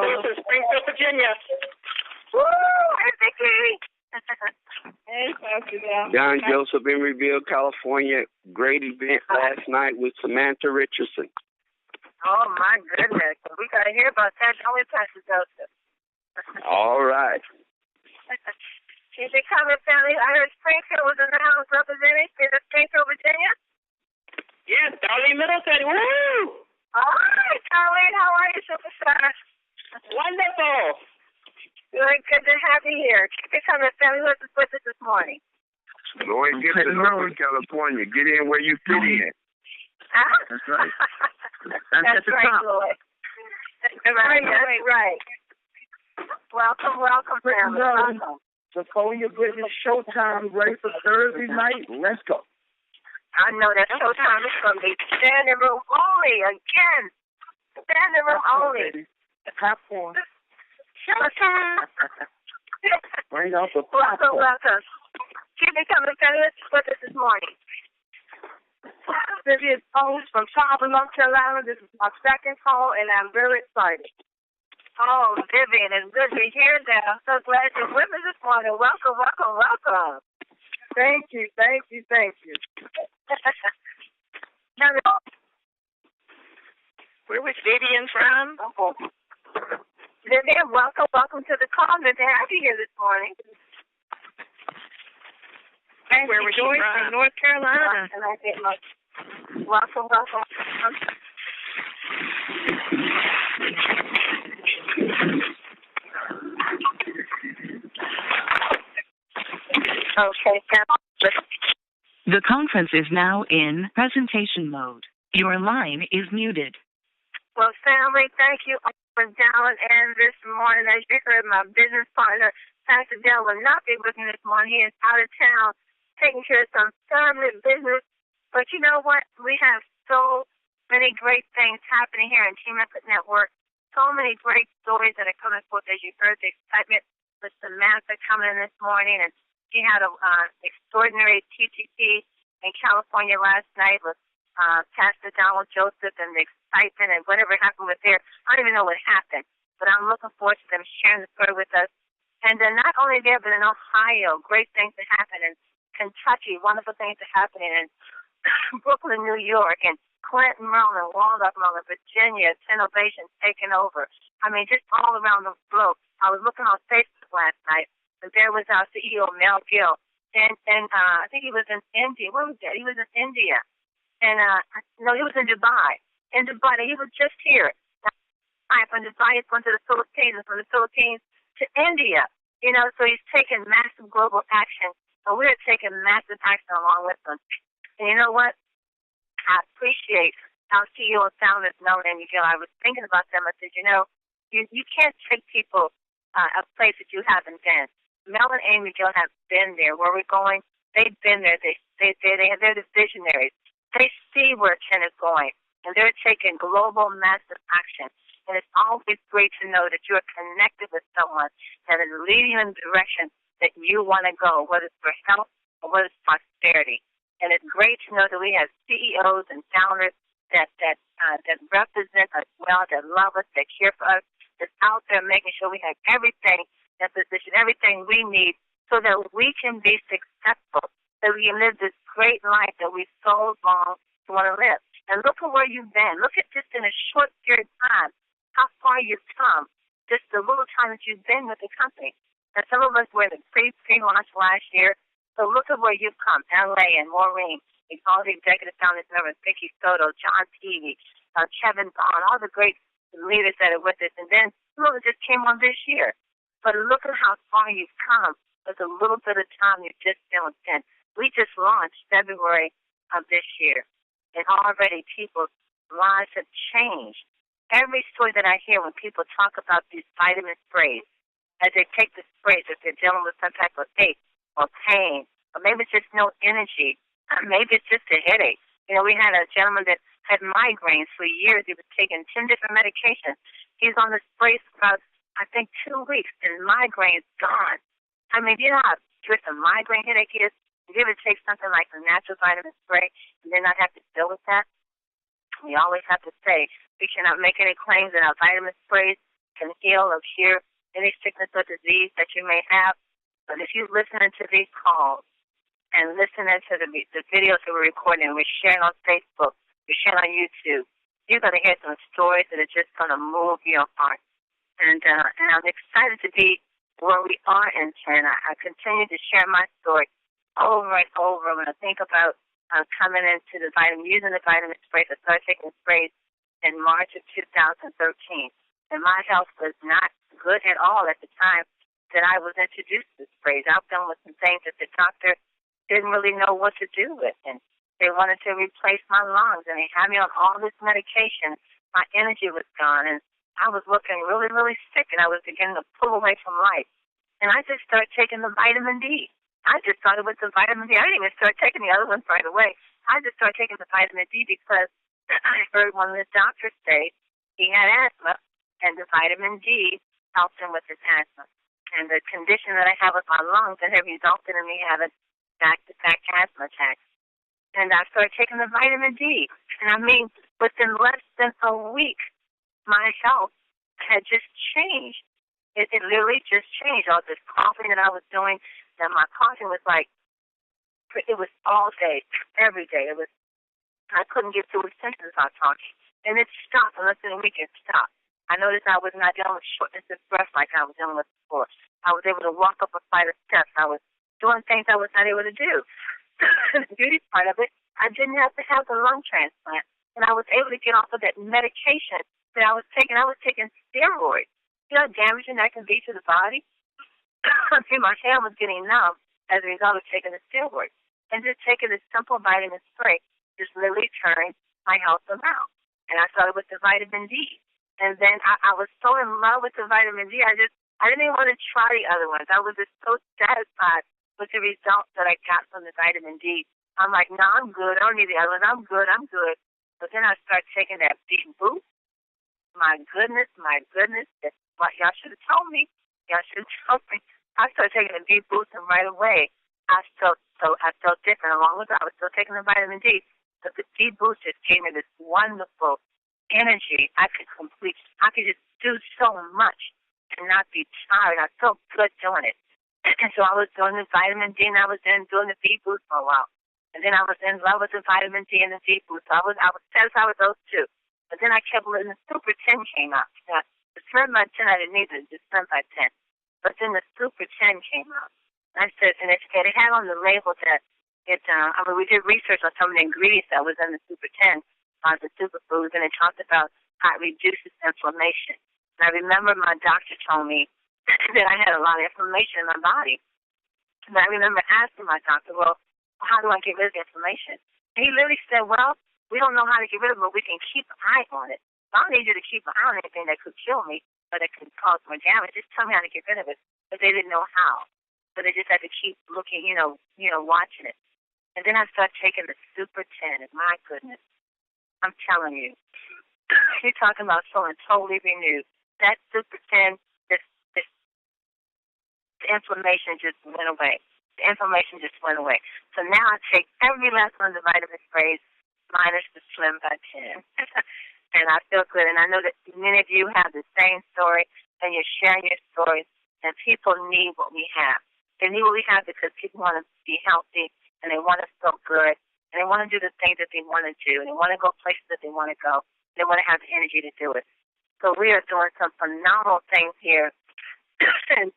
From Springfield, Virginia. Woo! Hey, Vicky. Hey, Pastor Del. John Joseph in Reveal, California. Great event last night with Samantha Richardson. Oh, my goodness. We got to hear about that, don't we, Pastor Joseph? All right. She's a common family. I heard Springfield was in the house representing. Is it Springfield, Virginia? Yes, Darlene Middleton. Woo! All right, Darlene. How are you, superstar? Wonderful. Good to have you here. Keep it coming, family. What's with us this morning? Go and get to Northern California. Get in where you fit in. That's right. That's right, Lloyd. Right. Welcome, family. Welcome. Before you get your showtime ready for Thursday night, let's go. I know that showtime is going to be standing room only again. Standing room only. Popcorn. Showtime. Bring out the popcorn. Welcome. Keep it coming, family. What's with us this morning? This is Rose from Charlotte, North Carolina. This is my second call, and I'm very excited. Oh, Vivian, it's good to hear that. I'm so glad you're with me this morning. Welcome. Thank you. Where was Vivian from? Vivian, welcome to the call. Good to have you here this morning. And where was she from? North Carolina. And I get much. Welcome. Okay, The conference is now in presentation mode. Your line is muted. Well, family, thank you for dialing in this morning. As you heard, my business partner, Pastor Del, will not be with me this morning. He is out of town taking care of some family business. But you know what? We have so many great things happening here in Team Effort Network. So many great stories that are coming forth, as you heard the excitement with Samantha coming in this morning. And she had an extraordinary TTP in California last night with Pastor Donald Joseph and the excitement and whatever happened with there. I don't even know what happened, but I'm looking forward to them sharing the story with us. And then not only there, but in Ohio, great things that happen. In Kentucky, wonderful things that happen in Brooklyn, New York, and Clinton, Maryland, Waldorf, Maryland, Virginia, Innovation taking over. I mean, just all around the globe. I was looking on Facebook last night, and there was our CEO, Mel Gill, and I think he was in India. Where was that? He was in India. And, no, he was in Dubai. In Dubai, he was just here. From Dubai, he's going to the Philippines, and from the Philippines to India. You know, so he's taking massive global action, and we're taking massive action along with them. And you know what? I appreciate our CEO and founders, Mel and Amy Gill. I was thinking about them. I said, you know, you can't take people a place that you haven't been. Mel and Amy Gill have been there. Where we're going, they've been there. They're the visionaries. They see where Ken is going, and they're taking global massive action. And it's always great to know that you're connected with someone that is leading you in the direction that you want to go, whether it's for health or whether it's prosperity. And it's great to know that we have CEOs and founders that represent us well, that love us, that care for us, that's out there making sure we have everything in position, everything we need so that we can be successful, that we can live this great life that we so long want to live. And look at where you've been. Look at just in a short period of time how far you've come, just the little time that you've been with the company. And some of us were the pre-launch last year. So look at where you've come. L.A. and Maureen, all the executive founders members, Vicky Soto, John Peavy, Kevin Bond, all the great leaders that are with us. And then some of us just came on this year. But look at how far you've come with a little bit of time you've just been with them. We just launched February of this year. And already people's lives have changed. Every story that I hear when people talk about these vitamin sprays, as they take the sprays, if they're dealing with some type of ache or pain, or maybe it's just no energy, maybe it's just a headache. You know, we had a gentleman that had migraines for years. He was taking 10 different medications. He's on the sprays for about, I think, 2 weeks, and migraine's gone. I mean, you know how serious a migraine headache is? You ever take something like a natural vitamin spray and then not have to deal with that? We always have to say we cannot make any claims that our vitamin sprays can heal or cure any sickness or disease that you may have. But if you listen to these calls and listen to the videos that we're recording, we're sharing on Facebook, we're sharing on YouTube, you're going to hear some stories that are just going to move your heart. And I'm excited to be where we are in 10. I continue to share my story over and over. When I think about coming into the vitamin, using the vitamin sprays, I started taking the sprays in March of 2013. And my health was not good at all at the time that I was introduced to the sprays. I've done with some things that the doctor didn't really know what to do with. And they wanted to replace my lungs, and they had me on all this medication. My energy was gone, and I was looking really, really sick, and I was beginning to pull away from life. And I just started taking the vitamin D. I just started with the vitamin D. I didn't even start taking the other ones right away. I just started taking the vitamin D because I heard one of the doctors say he had asthma, and the vitamin D helped him with his asthma. And the condition that I have with my lungs that have resulted in me having back-to-back asthma attacks. And I started taking the vitamin D. And I mean, within less than a week, my health had just changed. It literally just changed. All this coughing that I was doing, and my coughing was like, it was all day, every day. I couldn't get through a sentence without talking. And it stopped. In less than a week, it stopped. I noticed I was not dealing with shortness of breath like I was dealing with before. I was able to walk up a flight of steps. I was doing things I was not able to do. The beauty part of it, I didn't have to have the lung transplant. And I was able to get off of that medication that I was taking. I was taking steroids. You know how damaging that can be to the body? My hand was getting numb as a result of taking the steroids. And just taking this simple vitamin spray just literally turned my health around. And I started with the vitamin D. And then I was so in love with the vitamin D, I didn't even want to try the other ones. I was just so satisfied with the results that I got from the vitamin D. I'm like, no, I'm good. I don't need the other ones. I'm good. But then I started taking that beet boost. My goodness. That's what y'all should have told me. I started taking the beet boost, and right away, I felt different. Along with that, I was still taking the vitamin D. But the beet boost just gave me this wonderful energy. I could just do so much and not be tired. I felt good doing it. And so I was doing the vitamin D, and I was then doing the beet boost for a while. And then I was in love with the vitamin D and the beet boost. So I was satisfied with those two. But then I kept letting the Super 10 came out. Now, the Slim by 10 I didn't need it, just Slim by 10. But then the Super 10 came out. I said, and it had on the label that we did research on some of the ingredients that was in the Super 10, the superfoods, and it talked about how it reduces inflammation. And I remember my doctor told me that I had a lot of inflammation in my body. And I remember asking my doctor, well, how do I get rid of the inflammation? And he literally said, well, we don't know how to get rid of it, but we can keep an eye on it. I don't need you to keep an eye on anything that could kill me or that could cause more damage. Just tell me how to get rid of it. But they didn't know how. So they just had to keep looking, watching it. And then I started taking the Super 10, and my goodness, I'm telling you, you're talking about feeling totally renewed. That Super 10, the inflammation just went away. The inflammation just went away. So now I take every last one of the vitamin sprays minus the Slim by 10. And I feel good. And I know that many of you have the same story, and you're sharing your stories, and people need what we have. They need what we have because people want to be healthy, and they want to feel good, and they want to do the things that they want to do, and they want to go places that they want to go. They want to have the energy to do it. So we are doing some phenomenal things here in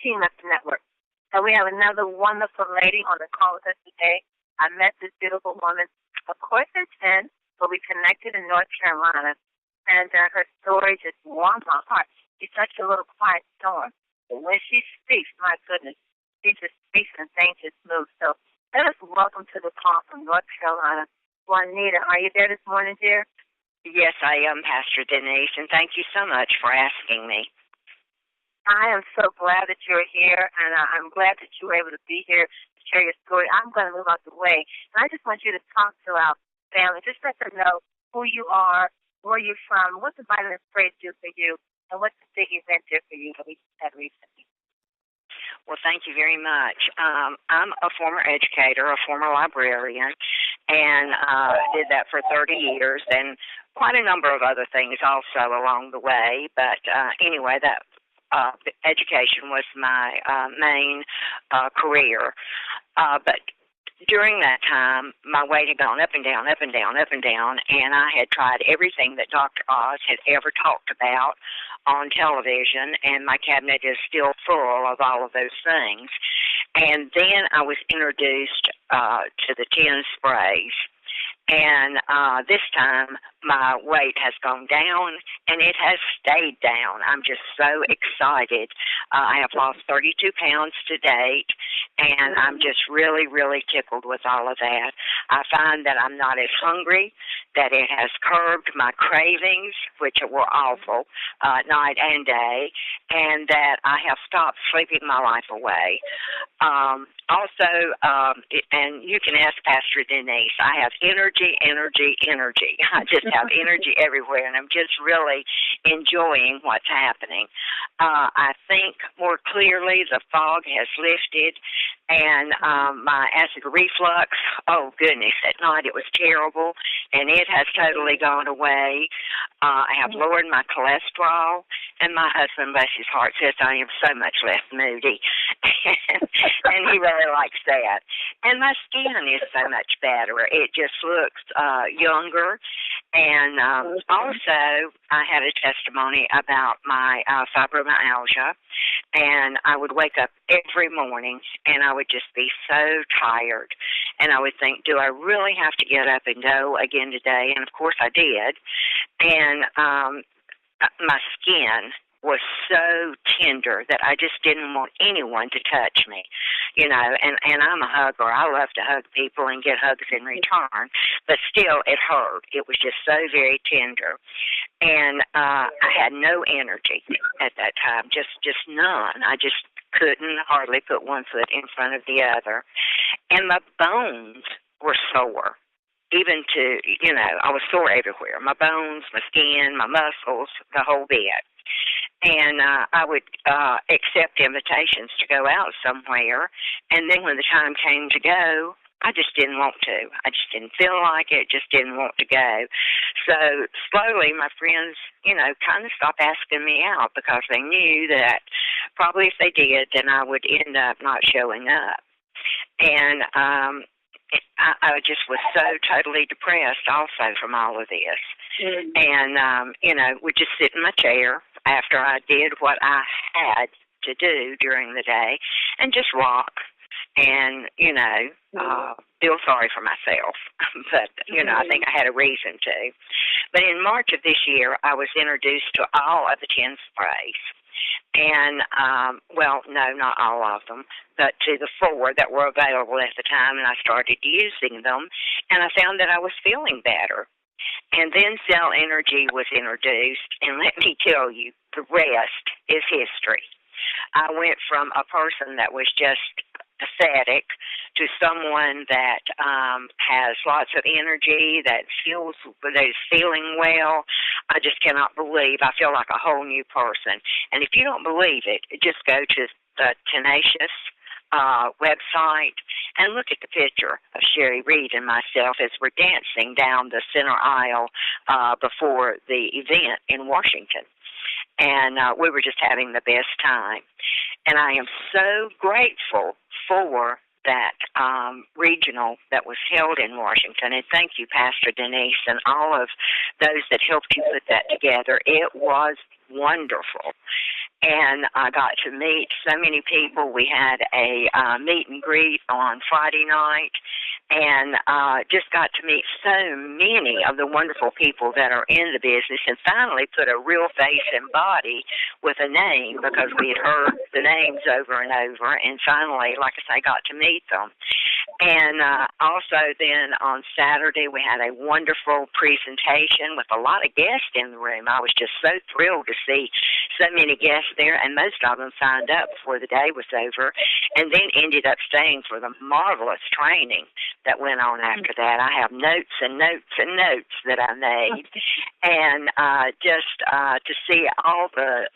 Team Up the Network. And we have another wonderful lady on the call with us today. I met this beautiful woman, of course, in 10, but we connected in North Carolina. And her story just warmed my heart. She's such a little quiet storm. But when she speaks, my goodness, she just speaks and things just move. So let us welcome to the call from North Carolina, Juanita. Are you there this morning, dear? Yes, I am, Pastor Denise, and thank you so much for asking me. I am so glad that you're here, and I'm glad that you were able to be here to share your story. I'm going to move out the way, and I just want you to talk to our family. Just let them know who you are, where you're from, what the vitamin sprays do for you, and what the big event did for you that we had recently. Well, thank you very much. I'm a former educator, a former librarian, and did that for 30 years. And quite a number of other things also along the way. But anyway, that education was my main career. But during that time, my weight had gone up and down, up and down, up and down, and I had tried everything that Dr. Oz had ever talked about on television, and my cabinet is still full of all of those things. And then I was introduced to the 10 sprays. And this time, my weight has gone down, and it has stayed down. I'm just so excited. I have lost 32 pounds to date, and I'm just really, really tickled with all of that. I find that I'm not as hungry, that it has curbed my cravings, which were awful, night and day, and that I have stopped sleeping my life away. Also, and you can ask Pastor Denise, I have energy. I just have energy everywhere, and I'm just really enjoying what's happening. I think more clearly. The fog has lifted, and my acid reflux, oh, goodness, at night it was terrible, and it has totally gone away. I have lowered my cholesterol, and my husband, bless his heart, says I am so much less moody, and he really likes that. And my skin is so much better. It just looks younger. And also, I had a testimony about my fibromyalgia, and I would wake up every morning, and I would just be so tired. And I would think, do I really have to get up and go again today? And, of course, I did. And my skin was so tender that I just didn't want anyone to touch me, you know, and I'm a hugger. I love to hug people and get hugs in return, but still it hurt. It was just so very tender. And I had no energy at that time, just none. I just couldn't hardly put one foot in front of the other. And my bones were sore. Even to, you know, I was sore everywhere. My bones, my skin, my muscles, the whole bit. And I would accept invitations to go out somewhere, and then when the time came to go, I just didn't want to. I just didn't feel like it, just didn't want to go. So slowly my friends, you know, kind of stopped asking me out because they knew that probably if they did, then I would end up not showing up. And I just was so totally depressed also from all of this. Mm-hmm. And, you know, would just sit in my chair after I did what I had to do during the day and just rock and, you know, feel sorry for myself. But, you know, I think I had a reason to. But in March of this year, I was introduced to all of the 10 sprays. And, well, no, not all of them, but to the 4 that were available at the time, and I started using them, and I found that I was feeling better. And then cell energy was introduced, and let me tell you, the rest is history. I went from a person that was just pathetic to someone that has lots of energy, that is feeling well. I just cannot believe. I feel like a whole new person. And if you don't believe it, just go to the Tenacious website and look at the picture of Sherry Reed and myself as we're dancing down the center aisle before the event in Washington. And we were just having the best time. And I am so grateful for that regional that was held in Washington. And thank you, Pastor Denise, and all of those that helped you put that together. It was wonderful. And I got to meet so many people. We had a meet and greet on Friday night, and just got to meet so many of the wonderful people that are in the business, and finally put a real face and body with a name, because we had heard the names over and over, and finally, like I say, got to meet them. And also then on Saturday, we had a wonderful presentation with a lot of guests in the room. I was just so thrilled to see so many guests there, and most of them signed up before the day was over, and then ended up staying for the marvelous training that went on after that. I have notes and notes and notes that I made, and just to see all the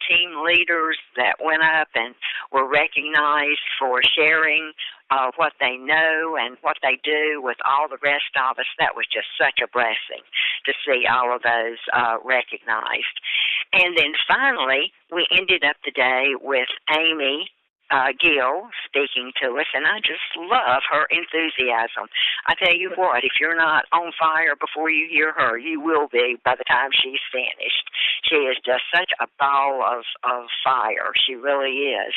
team leaders that went up and were recognized for sharing what they know and what they do with all the rest of us. That was just such a blessing to see all of those recognized. And then finally, we ended up the day with Amy Gill speaking to us, and I just love her enthusiasm. I tell you what, if you're not on fire before you hear her, you will be by the time she's finished. She is just such a ball of fire. She really is.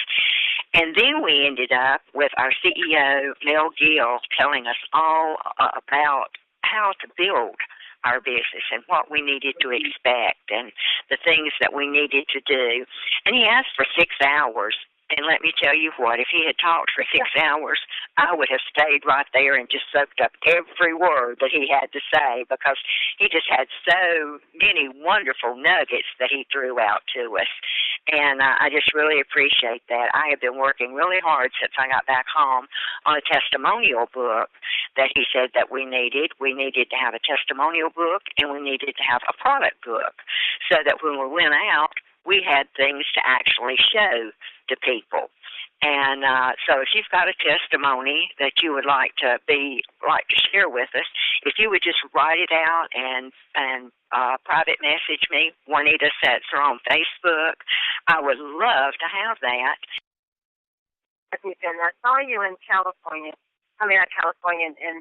And then we ended up with our CEO, Mel Gill, telling us all about how to build our business and what we needed to expect and the things that we needed to do. And he asked for 6 hours. And let me tell you what, if he had talked for 6 hours, I would have stayed right there and just soaked up every word that he had to say, because he just had so many wonderful nuggets that he threw out to us. And I just really appreciate that. I have been working really hard since I got back home on a testimonial book that he said that we needed. We needed to have a testimonial book, and we needed to have a product book, so that when we went out, we had things to actually show to people. And so if you've got a testimony that you would like to share with us, if you would just write it out and private message me, Juanita Setzer on Facebook, I would love to have that. And I saw you in California. I mean, not California, in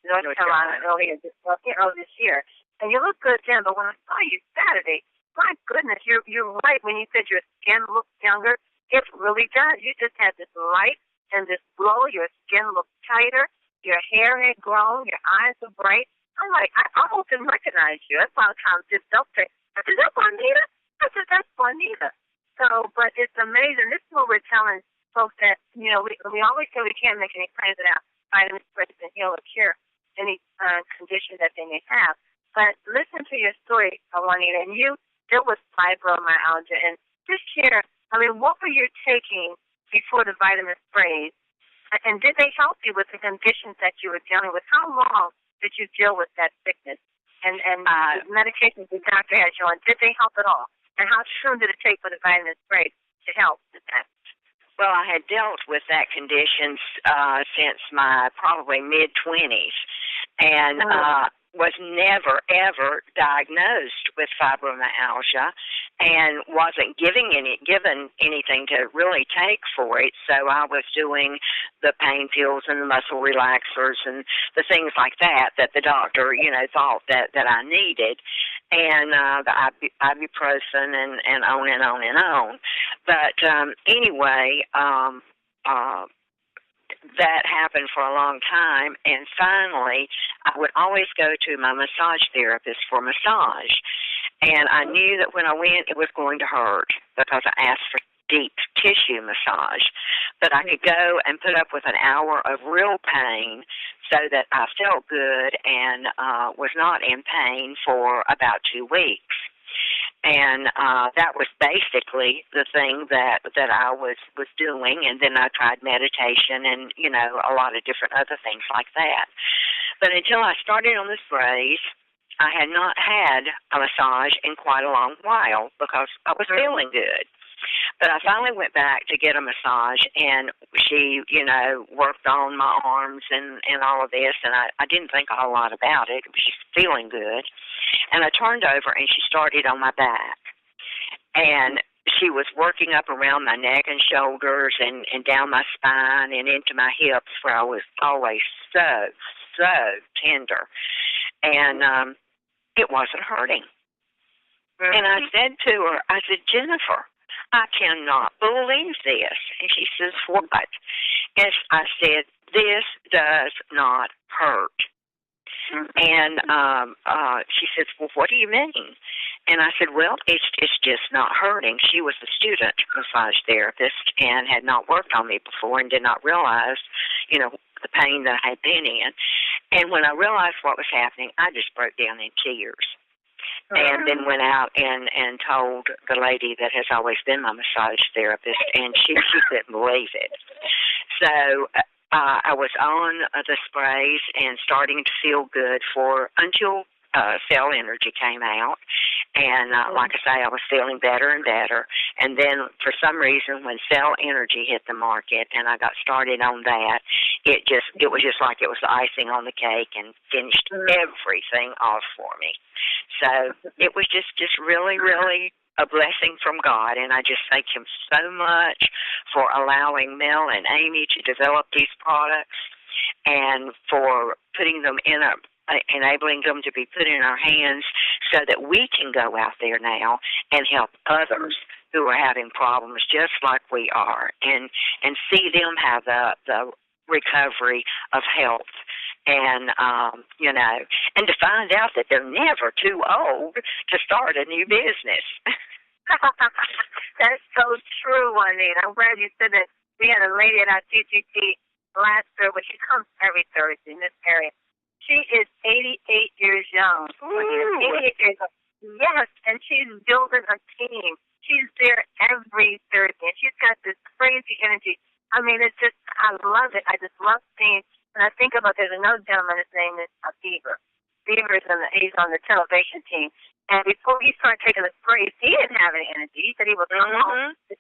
North Carolina earlier this year. And you look good then, but when I saw you Saturday, my goodness, you're right when you said your skin looks younger. It really does. You just had this light and this glow. Your skin looked tighter. Your hair had grown. Your eyes were bright. I'm like, I almost didn't recognize you. That's why I kind of just felt it. I said, that's Juanita. I said, that's Juanita. So, but it's amazing. This is what we're telling folks that, you know, we always say we can't make any plans without vitamin sprays and heal or cure any condition that they may have. But listen to your story, Juanita, and you deal with fibromyalgia, and just share, I mean, what were you taking before the vitamin sprays, and did they help you with the conditions that you were dealing with? How long did you deal with that sickness? And the medications the doctor had you on, did they help at all? And how soon did it take for the vitamin sprays to help with that? Well, I had dealt with that condition since my probably mid-20s, and was never, ever diagnosed with fibromyalgia and wasn't given anything to really take for it. So I was doing the pain pills and the muscle relaxers and the things like that the doctor, you know, thought that I needed, and the ibuprofen and on and on and on. But anyway, that happened for a long time, and finally I would always go to my massage therapist for massage, and I knew that when I went it was going to hurt because I asked for deep tissue massage, but I could go and put up with an hour of real pain so that I felt good and was not in pain for about 2 weeks. And that was basically the thing that I was doing. And then I tried meditation and, you know, a lot of different other things like that. But until I started on the sprays, I had not had a massage in quite a long while because I was feeling good. But I finally went back to get a massage, and she, you know, worked on my arms and all of this, and I didn't think a whole lot about it. It was just feeling good. And I turned over, and she started on my back. And she was working up around my neck and shoulders and down my spine and into my hips, where I was always so tender. And it wasn't hurting. Mm-hmm. And I said to her, I said, Jennifer, I cannot believe this. And she says, what? And I said, this does not hurt. Mm-hmm. And she says, well, what do you mean? And I said, well, it's just not hurting. She was a student massage therapist and had not worked on me before and did not realize, you know, the pain that I had been in. And when I realized what was happening, I just broke down in tears. And then went out and told the lady that has always been my massage therapist, and she couldn't believe it. So I was on the sprays and starting to feel good until Cell Energy came out. And like I say, I was feeling better and better. And then for some reason, when cell energy hit the market and I got started on that, it was just like it was the icing on the cake and finished everything off for me. So it was just really, really a blessing from God, and I just thank him so much for allowing Mel and Amy to develop these products and for putting them enabling them to be put in our hands so that we can go out there now and help others who are having problems just like we are, and see them have the recovery of health. And, and to find out that they're never too old to start a new business. That's so true, Juanita. I'm glad you said that. We had a lady at our TGT last year, but she comes every Thursday in this area. She is 88 years young. 88 years old. Yes, and she's building a team. She's there every Thursday, and she's got this crazy energy. I mean, it's just, I love it. I just love seeing. And I think about, there's another gentleman, his name is Beaver. Beaver is he's on the television team. And before he started taking the sprays, he didn't have any energy. He said he was home. He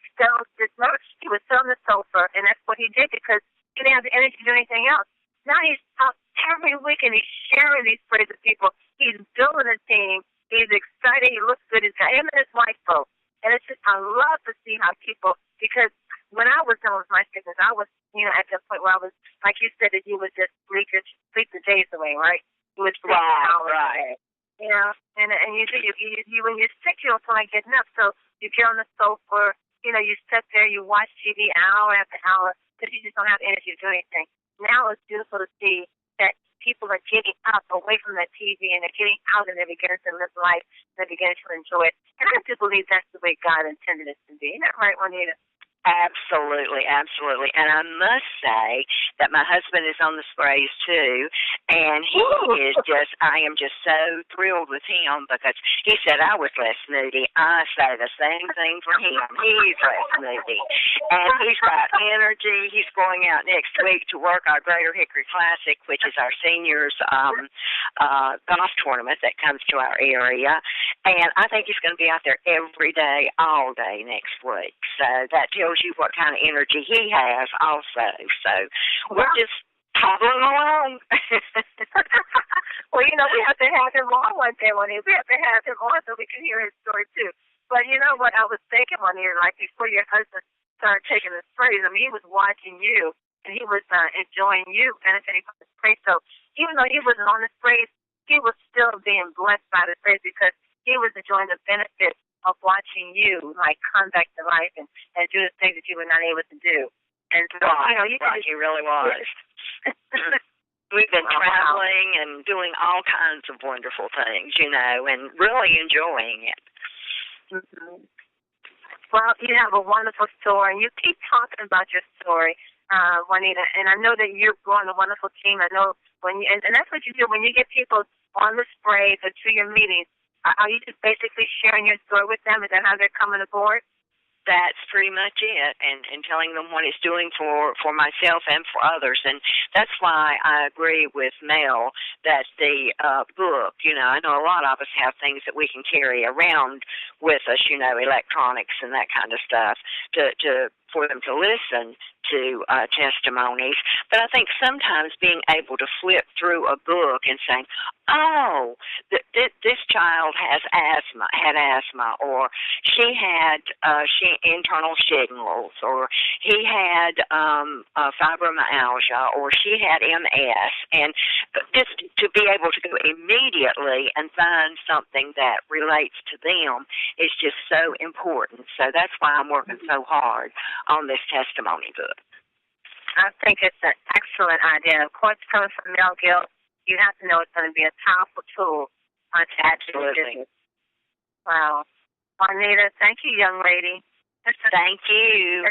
was still on the sofa, and that's what he did because he didn't have the energy to do anything else. Now he's out every week, and he's sharing these sprays with people. He's building a team. He's excited. He looks good. He's got him and his wife both. And it's just, I love to see how people, because when I was done with my sickness, I was, at that point where I was, like you said, that you would just sleep the days away, right? You would sleep hours away. And you when you're sick, you don't feel like getting up. So you get on the sofa, you sit there, you watch TV hour after hour because you just don't have energy to do anything. Now it's beautiful to see that people are getting up away from that TV and they're getting out and they're beginning to live life. They're beginning to enjoy it. And I just believe that's the way God intended it to be. Isn't that right, Juanita? Absolutely, absolutely. And I must say that my husband is on the sprays too, and he is just, I am just so thrilled with him because he said I was less moody. I say the same thing for him. He's less moody. And he's got energy. He's going out next week to work our Greater Hickory Classic, which is our seniors golf tournament that comes to our area. And I think he's going to be out there every day, all day next week. So that tells you what kind of energy he has also. So we're just toddling along. Well, we have to have him on one day, Juanita. We have to have him on so we can hear his story, too. But you know what I was thinking, Juanita, like before your husband started taking the sprays, I mean, he was watching you, and he was enjoying you, benefiting from the sprays. So even though he wasn't on the sprays, he was still being blessed by the sprays because he was enjoying the benefits of watching you, like, come back to life and do the things that you were not able to do. And so, he really was. We've been traveling and doing all kinds of wonderful things, and really enjoying it. Mm-hmm. Well, you have a wonderful story, and you keep talking about your story, Juanita, and I know that you're growing a wonderful team. I know and that's what you do when you get people on the sprays or to your meetings. Are you just basically sharing your story with them? Is that how they're coming aboard? That's pretty much it, and telling them what it's doing for myself and for others. And that's why I agree with Mel that the book, I know a lot of us have things that we can carry around with us, electronics and that kind of stuff, for them to listen to testimonies. But I think sometimes being able to flip through a book and saying, oh, this child had asthma, or she had internal shingles, or he had fibromyalgia, or she had MS, and just to be able to go immediately and find something that relates to them is just so important. So that's why I'm working so hard on this testimony book. I think it's an excellent idea. Of course, coming from Mel Gill, you have to know it's going to be a powerful tool to add to your business. Wow. Juanita, thank you, young lady. Thank you.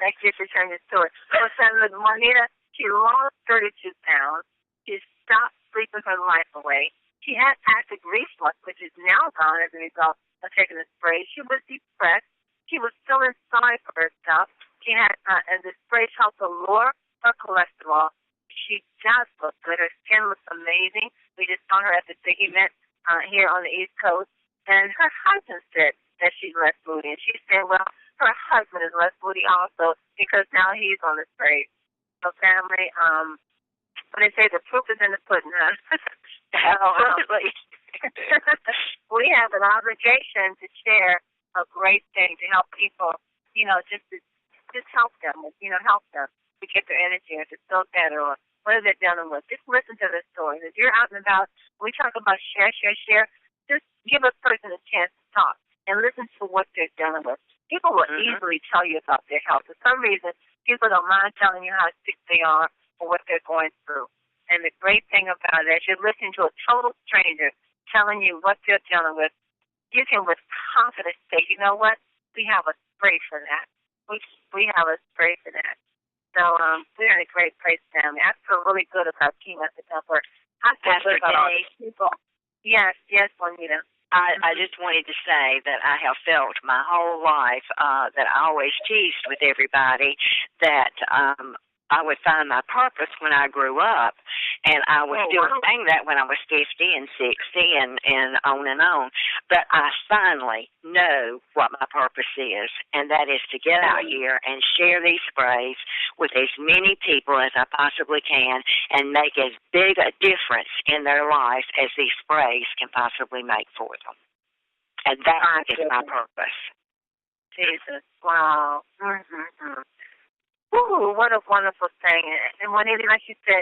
Thank you for sharing your story. So, Juanita, she lost 32 pounds. She stopped sleeping her life away. She had acid reflux, which is now gone as a result of taking the spray. She was depressed. She was feeling sorry for herself. She had, and the spray helped to lower her cholesterol. She just looked good. Her skin looks amazing. We just saw her at the big event here on the East Coast. And her husband said that she's less moody. And she said, well, her husband is less moody also because now he's on the sprays. So family, when they say the proof is in the pudding, huh? Absolutely. We have an obligation to share a great thing to help people, just help them, help them to get their energy or to feel better or what are they dealing with. Just listen to their stories. If you're out and about, we talk about share, just give a person a chance to talk and listen to what they're dealing with. People will easily tell you about their health. For some reason, people don't mind telling you how sick they are or what they're going through. And the great thing about it is you're listening to a total stranger telling you what they're dealing with. You can with confidence say, you know what, we have a spray for that. We have a spray for that. So we're in a great place, family. I feel really good about Team at the Network. I feel good about all these people. Yes, Juanita. I just wanted to say that I have felt my whole life that I always teased with everybody that I would find my purpose when I grew up, and I was still saying that when I was 50 and 60 and on. But I finally know what my purpose is, and that is to get out here and share these sprays with as many people as I possibly can and make as big a difference in their lives as these sprays can possibly make for them. And that is my purpose. Jesus, wow. Ooh, what a wonderful thing. And Juanita, like you said,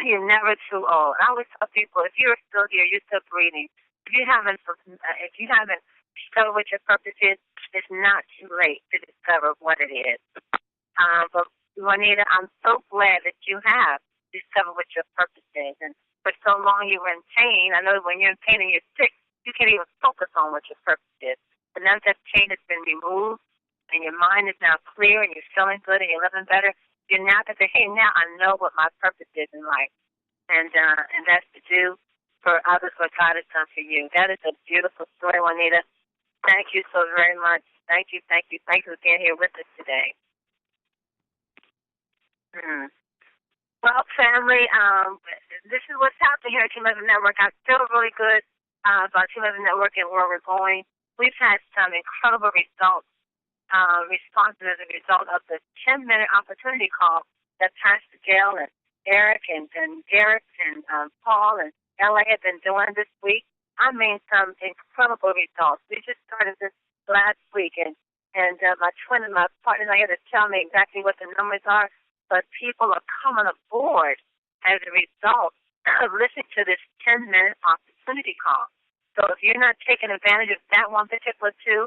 you're never too old. I always tell people, if you're still here, you're still breathing. If you haven't discovered what your purpose is, it's not too late to discover what it is. But Juanita, I'm so glad that you have discovered what your purpose is. And for so long you were in pain. I know when you're in pain and you're sick, you can't even focus on what your purpose is. But now that pain has been removed, and your mind is now clear and you're feeling good and you're living better, you're now going to say, hey, now I know what my purpose is in life. And that's to do for others what God has done for you. That is a beautiful story, Juanita. Thank you so very much. Thank you for being here with us today. Well, family, this is what's happening here at Team Living Network. I feel really good about Team Living Network and where we're going. We've had some incredible results. Responses as a result of the 10-minute opportunity call that Pastor Gail and Eric and Derek and Paul and Ella have been doing this week. I mean, some incredible results. We just started this last week, and my twin and my partners are here to tell me exactly what the numbers are, but people are coming aboard as a result of listening to this 10-minute opportunity call. So if you're not taking advantage of that one particular tool,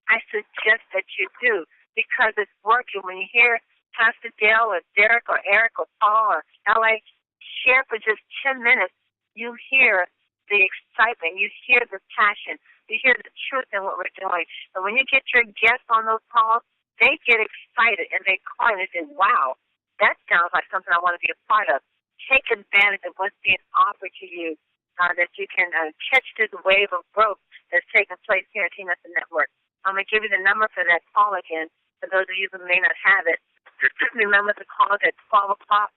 I suggest that you do, because it's working. When you hear Pastor Dale or Derek or Eric or Paul or L.A. share for just 10 minutes, you hear the excitement, you hear the passion, you hear the truth in what we're doing. And when you get your guests on those calls, they get excited and they call and they say, wow, that sounds like something I want to be a part of. Take advantage of what's being offered to you, that you can catch this wave of growth that's taking place here at Team Up the Network. I'm going to give you the number for that call again, for those of you who may not have it. Remember the call at 12 o'clock.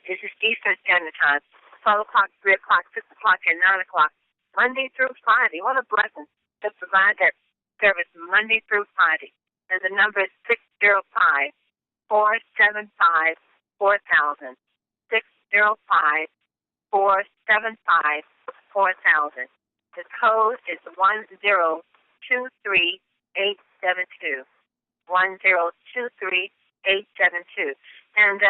This is Eastern Standard Time. 12 o'clock, 3 o'clock, 6 o'clock, and 9 o'clock. Monday through Friday. What a blessing to provide that service Monday through Friday. And the number is 605-475-4000. 605-475-4000. The code is 1023872. 1023872. And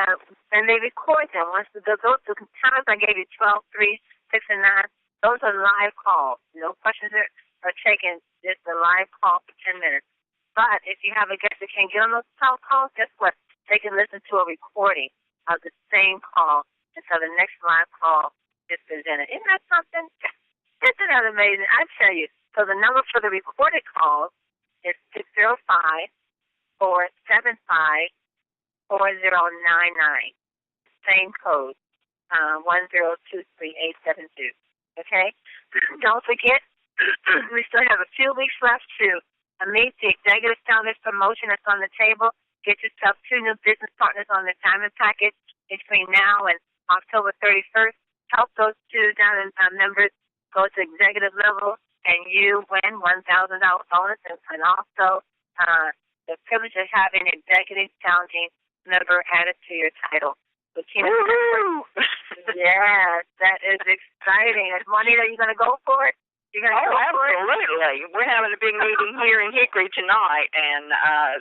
they record them. Once those times I gave you 12, 3, 6, and 9, those are live calls. No questions are taken. Just a live call for 10 minutes. But if you have a guest that can't get on those calls, guess what? They can listen to a recording of the same call until the next live call is presented. Isn't that something? Isn't that amazing? I tell you. So the number for the recorded calls is 605-475-4099. Same code, 1023872. Okay? Don't forget, we still have a few weeks left to meet the executive founders promotion that's on the table. Get yourself 2 new business partners on the diamond package between now and October 31st. Help those 2 diamond members go to executive level and you win $1,000 bonus and also the privilege of having an executive founding member added to your title. Yes, that is exciting. Juanita, are you going to go for it? Absolutely. We're having a big meeting here in Hickory tonight, and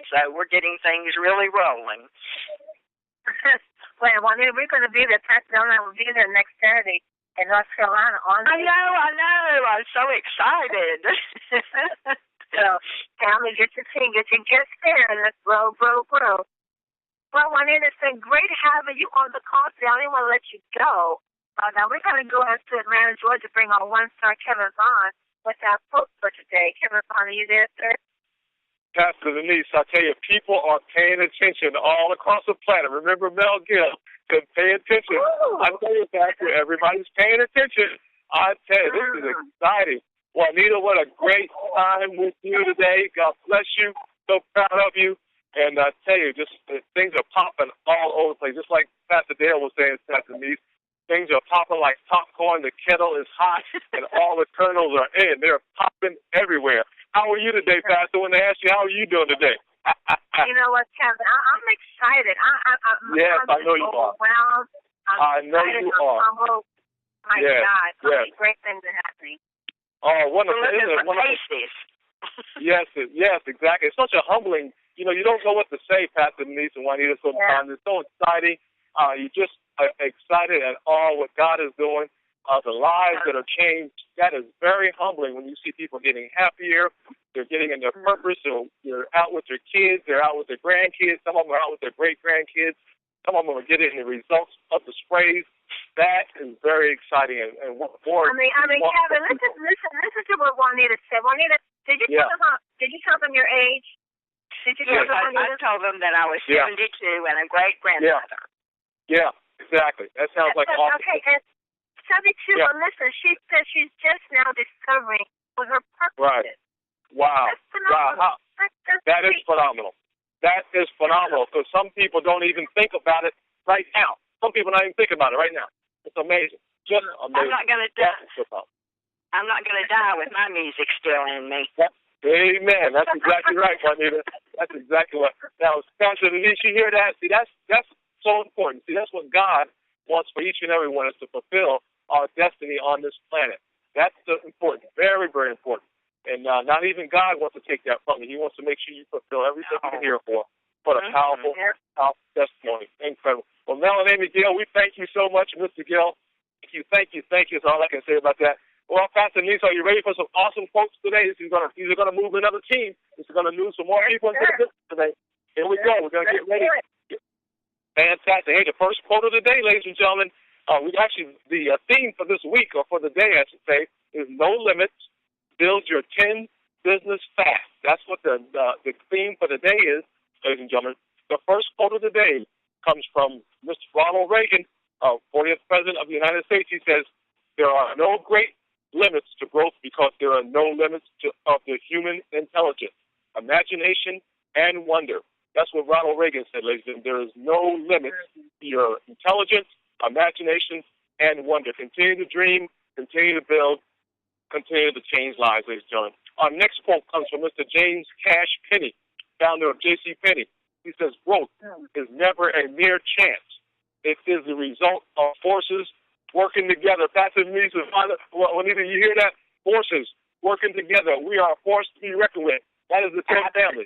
so we're getting things really rolling. Well, Juanita, we're going to be there. Pastor Ellen and I will be there next Saturday in North Carolina. I know. I'm so excited. So, family, get your team, get your guests there, and let's grow. Well, Juanita, it's been great having you on the call today. I didn't want to let you go. Now we're going to go out to Atlanta, Georgia, bring our one-star Kevin Vaughn with our quote for today. Kevin Vaughn, are you there, sir? Pastor Denise, I tell you, people are paying attention all across the planet. Remember Mel Gill said, pay attention. Ooh. I tell you, Pastor, everybody's paying attention. I tell you, this is exciting. Juanita, what a great time with you today. God bless you. So proud of you. And I tell you, just things are popping all over the place. Just like Pastor Dale was saying, Pastor Denise, things are popping like popcorn. The kettle is hot, and all the kernels are in. They're popping everywhere. How are you today, Pastor? When they ask you, how are you doing today? You know what, Kevin? I'm excited. Yes, I know you are. I know you are. Humbled. My God, so many great things are happening. Oh, wonderful. Yes, exactly. It's such a humbling, you don't know what to say, Pastor Denise and Juanita, sometimes. It's so exciting. You just are excited at all what God is doing, the lives that are changed. That is very humbling when you see people getting happier. They're getting in their purpose. They're out with their kids. They're out with their grandkids. Some of them are out with their great-grandkids. Some of them are getting the results of the sprays. That is very exciting. And what more? I mean, Kevin, listen to what Juanita said. Juanita, did you tell them your age? Did you tell them? I told them that I was 72 and a great grandmother. Yeah, exactly. That sounds like awesome. Okay, and 72. But listen, she says she's just now discovering what her purpose is. Wow. That's phenomenal. Wow. That is phenomenal. That is phenomenal because some people don't even think about it right now. Some people not even thinking about it right now. It's amazing. Just amazing. I'm not going to die. I'm not going to die with my music still in me. Amen. That's exactly right, Juanita. That's exactly what. Now, Pastor Denise, you hear that? See, that's so important. See, that's what God wants for each and every one is to fulfill our destiny on this planet. That's important. Very, very important. And not even God wants to take that from you. He wants to make sure you fulfill everything you're here for. What a powerful testimony. Incredible. Well, Mel and Amy Gill, we thank you so much, Mr. Gill. Thank you. That's all I can say about that. Well, Pastor Denise, are you ready for some awesome quotes today? These are going to move another team. This is going to move some more people into the business today. Here we go. We're going to get ready. Fantastic. Hey, the first quote of the day, ladies and gentlemen, the theme for this week, or for the day, I should say, is no limits. Build your 10 business fast. That's what the theme for the day is, ladies and gentlemen. The first quote of the day comes from Mr. Ronald Reagan, 40th President of the United States. He says, there are no great limits to growth because there are no limits of the human intelligence, imagination, and wonder. That's what Ronald Reagan said, ladies and gentlemen. There is no limit to your intelligence, imagination, and wonder. Continue to dream, continue to build, continue to change lives, ladies and gentlemen. Our next quote comes from Mr. James Cash Penney, founder of J.C. Penney. He says, growth is never a mere chance. It is the result of forces working together. Pastor Denise, Juanita, you hear that? Forces working together. We are a force to be reckoned with. That is the 10th family.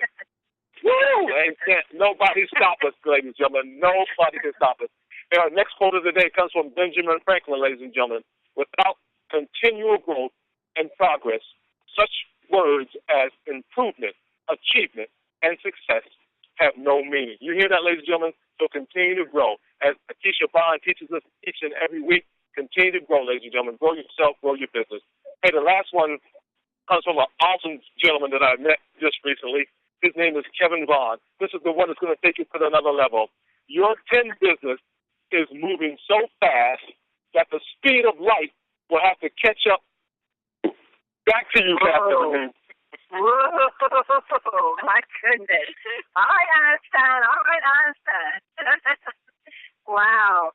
Woo! And nobody stop us, ladies and gentlemen. Nobody can stop us. And our next quote of the day comes from Benjamin Franklin, ladies and gentlemen. Without continual growth and progress, such words as improvement, achievement, and success have no meaning. You hear that, ladies and gentlemen? So continue to grow. As Akeisha Bond teaches us each and every week, continue to grow, ladies and gentlemen. Grow yourself, grow your business. Hey, the last one comes from an awesome gentleman that I met just recently. His name is Kevin Vaughn. This is the one that's going to take you to another level. Your 10 business is moving so fast that the speed of light will have to catch up. Back to you, Pastor. Whoa, my goodness. All right, Einstein. Wow.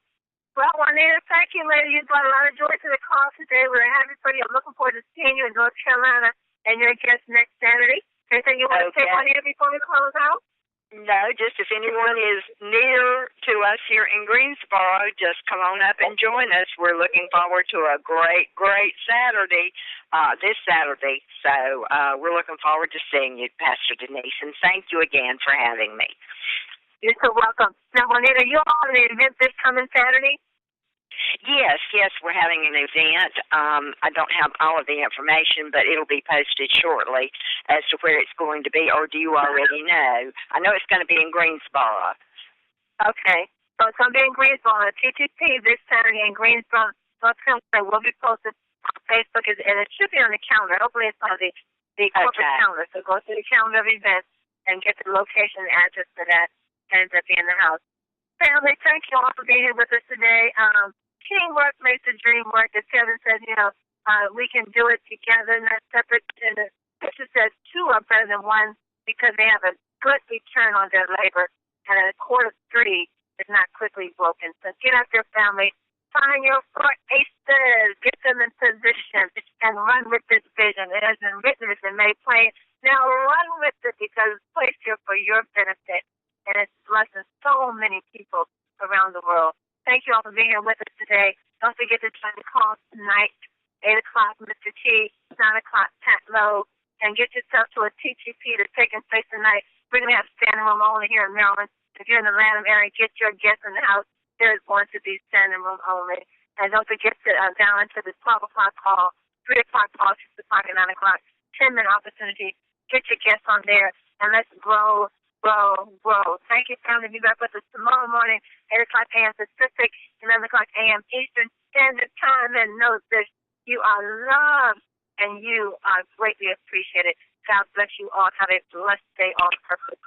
Well, Juanita, Thank you, lady. You brought a lot of joy to the call today. We're happy for you. I'm looking forward to seeing you in North Carolina and your guest next Saturday. Anything you want to say, Juanita, before we close out? No, just if anyone is near to us here in Greensboro, just come on up and join us. We're looking forward to a great, great Saturday, this Saturday. So we're looking forward to seeing you, Pastor Denise, and thank you again for having me. You're so welcome. Now, Juanita, you're on the event this coming Saturday? Yes, we're having an event. I don't have all of the information, but it'll be posted shortly as to where it's going to be, or do you already know? I know it's going to be in Greensboro. Okay. So it's going to be in Greensboro. TTP this Saturday in Greensboro, North Carolina will be posted on Facebook, and it should be on the calendar. Hopefully it's on the corporate calendar. So go to the calendar of events and get the location and address for that, and it'll be in the house. Family, thank you all for being here with us today. Teamwork makes the dream work. As Kevin said, we can do it together, not separate. And the scripture says two are better than one because they have a good return on their labor, and a cord of three is not quickly broken. So get out there, family. Find your four aces, get them in position, and run with this vision. It has been written, it's been made plain. Now run with it because it's placed here for your benefit, and it's blessing so many people around the world. Thank you all for being here with us today. Don't forget to join the call tonight, 8 o'clock, Mr. T, 9 o'clock, Pat Lowe, and get yourself to a TGP that's taking place tonight. We're going to have standing room only here in Maryland. If you're in the Lanham area, get your guests in the house. There is going to be standing room only. And don't forget to down into the 12 o'clock call, 3 o'clock call, 6 o'clock, and 9 o'clock. 10-minute opportunity. Get your guests on there, and let's grow. Thank you, family. Be back with us tomorrow morning, 8 o'clock a.m. Pacific, 11 o'clock a.m. Eastern Standard Time. And know this, you are loved and you are greatly appreciated. God bless you all. Have a blessed day on purpose.